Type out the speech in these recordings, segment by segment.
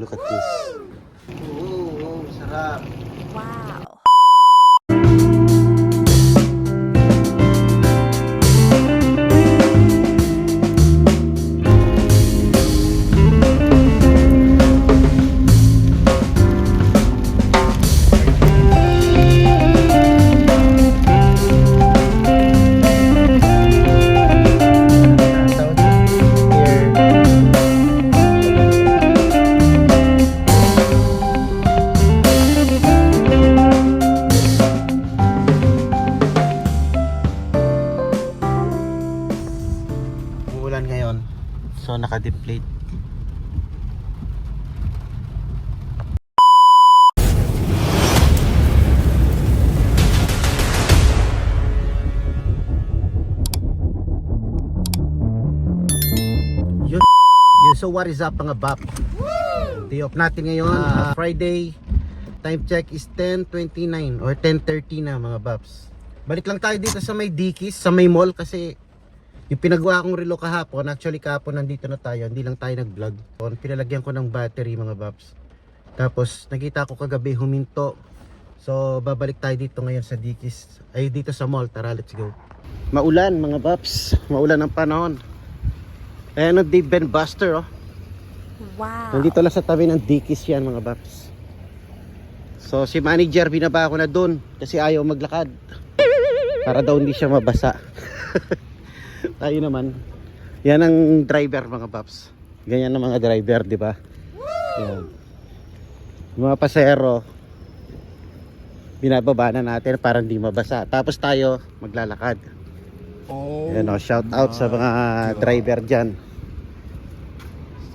look at this. Oh, sarap. Wow. Umuulan ngayon, so naka-deflate. Yun. So what is up mga bap? Day off natin ngayon, Friday. Time check is 10:29 or 10:30 na mga baps. Balik lang tayo dito sa may Dickies, sa may mall kasi yung pinagawa kong relo kahapon, actually kahapon nandito na tayo, hindi lang tayo nag-vlog. Pinalagyan ko ng battery mga baps. Tapos nakita ko kagabi huminto. So babalik tayo dito ngayon sa Dickies, ay dito sa mall. Tara, let's go. Maulan mga baps, maulan ang panahon. Ayan o, Dave Ben Buster oh. Wow. Nandito lang sa tabi ng Dickies yan mga baps. So si manager binaba ko na dun kasi ayaw maglakad para daw hindi siya mabasa. Tayo naman, yan ang driver mga paps. Ganyan ang mga driver, di ba? Yan. Yung mga pasahero binababa na natin para hindi mabasa. Tapos tayo maglalakad. Yan o, shout out sa mga driver dyan.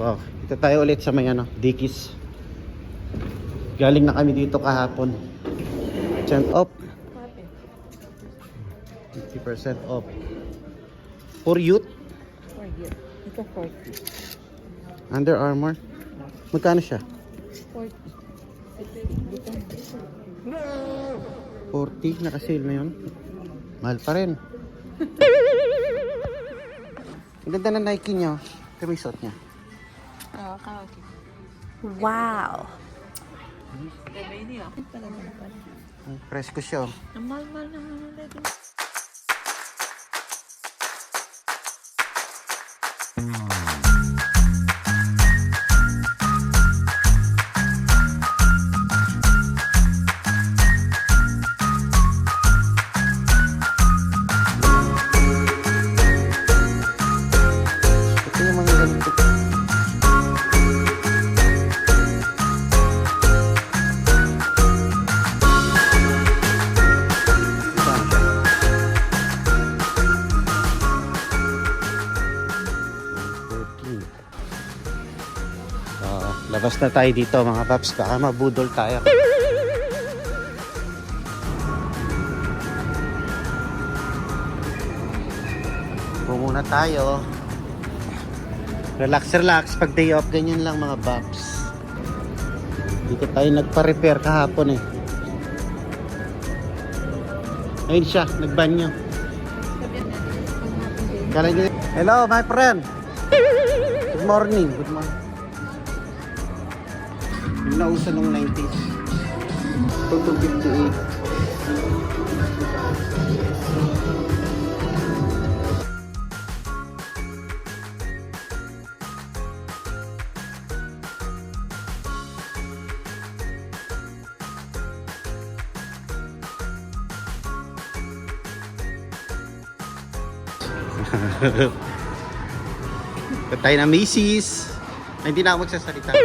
So, ito tayo ulit sa may Dickies. Galing na kami dito kahapon. Chant off 50% off. For youth? For you. Ito 40. Under Armour? Magkano siya? 40. 40? Naka-sale na yun? Mahal pa rin. Ang ganda na Nike niya. Ito may suot niya. Wow. Presko siya oh. Mahal-mahal naman natin. Ito yung mga ganito. Labas na tayo dito mga paps, baka mabudol tayo. Muna tayo. Relax pag day off, ganyan lang mga paps. Dito tayo nagpa-repair kahapon eh. Ayun siya, nagbanyo. Hello my friend. Good morning. Good morning. Yung nauso nung 90s. 258. Patay na Macy's. Ay, hindi na ako magsasalita.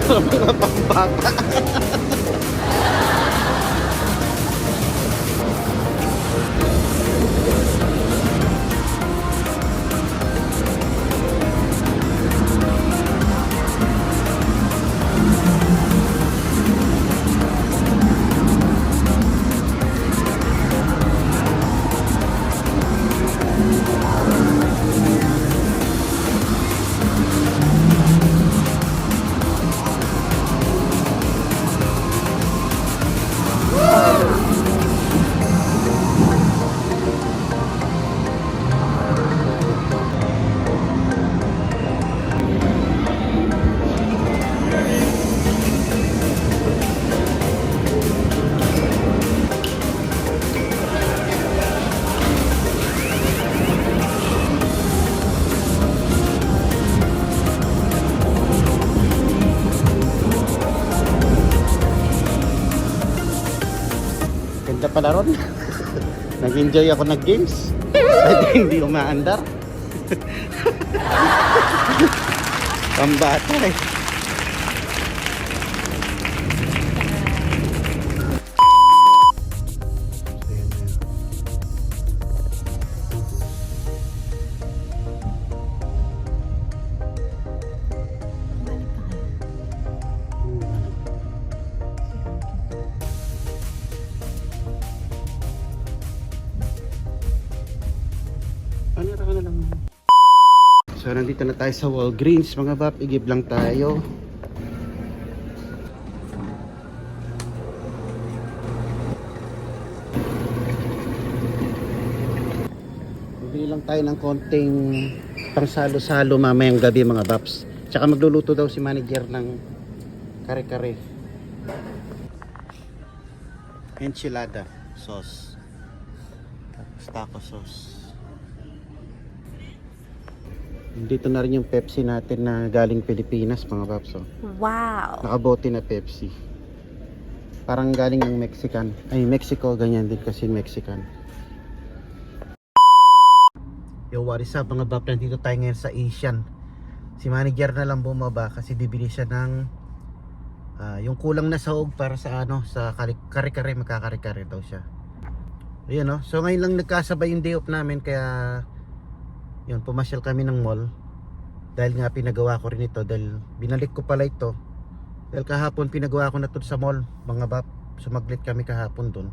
Mga pambata. Ganda pala ron. Nag-enjoy ako nag-games. Pwede hindi umaandar. Pambata eh. Panira ka na lang. So nandito na tayo sa Walgreens mga bap, igib lang tayo. Bibili lang tayo ng konting pangsalo-salo mamayang gabi mga baps. Tsaka magluluto daw si manager ng kare-kare. Enchilada sauce. Tapos taco sauce. Dito na rin yung Pepsi natin na galing Pilipinas mga paps. Oh. Wow. Nakabote na Pepsi. Parang galing ng Mexican. Ay, Mexico, ganyan din kasi Mexican. Yo, what is up mga bap? Nandito tayo ngayon sa Asian. Si manager na lang bumaba kasi bibili siya ng yung kulang na sahog para sa sa kare-kare, magkakare-kare daw siya. Ayun, no? So ngayon lang nagkasabay yung day off namin kaya yun, pumasyal kami ng mall. Dahil nga pinagawa ko rin ito. Dahil binalik ko pala ito. Dahil kahapon pinagawa ko na ito sa mall. Mga bap, sumaglit kami kahapon dun.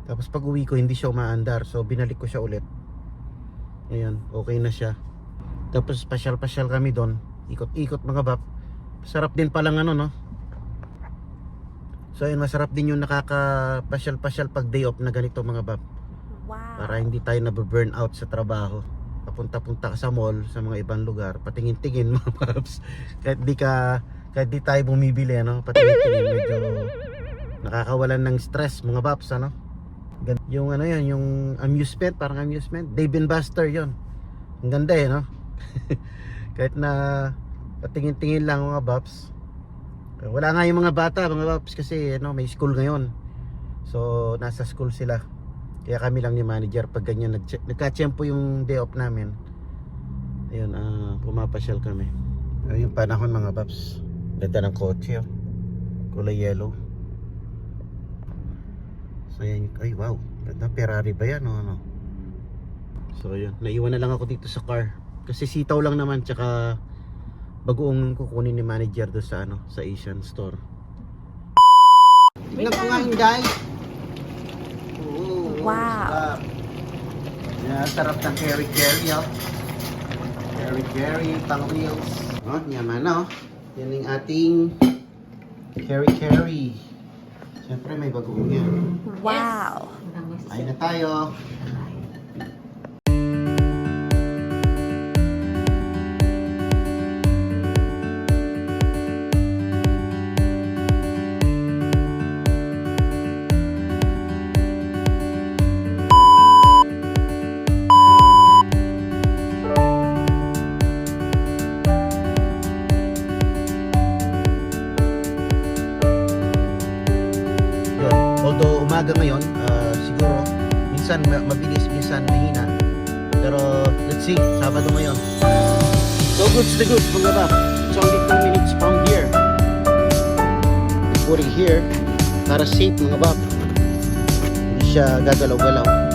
Tapos pag uwi ko hindi siya umaandar. So binalik ko siya ulit. Ayan, okay na siya. Tapos pasyal-pasyal kami dun. Ikot-ikot mga bap. Sarap din palang no. So ayun, masarap din yung nakaka-pasyal-pasyal pag day off na ganito mga bap. Wow. Para hindi tayo nabe-burn out sa trabaho. Papunta-punta ka sa mall, sa mga ibang lugar, patingin-tingin mga paps. Kahit di tayo bumibili, patingin-tingin, medyo nakakawalan ng stress mga paps, Yung yun, yung amusement, parang amusement, Dave and Buster yun. Ang ganda Kahit na patingin-tingin lang mga paps. Wala nga yung mga bata, mga paps, kasi may school ngayon. So, nasa school sila. Kaya kami lang ni manager pag ganyan nagka-tiyempo yung day off namin. Ayun, pumapasyal kami. Ayun yung panahon mga paps. Ganda ng kotse, kulay yellow. So yan, ay wow, ganda, Ferrari ba yan o So ayun, naiwan na lang ako dito sa car. Kasi sitaw lang naman, tsaka bagoong kukunin ni manager doon sa sa Asian store. Tingnan ko nga yun guys. Wow. Yeah, sarap ng Kerry, Kerry, pang wheels. Oh, yaman na Yan yung ating Kerry. Siyempre may bagoong yan. Wow. Ayun na tayo. Umaga ngayon, siguro minsan mabilis, minsan mahina, pero let's see, Sabado ngayon. So goods the goods mga bap, it's only 2 minutes from here. put it here para safe mga bab. Hindi siya gagalaw-galaw.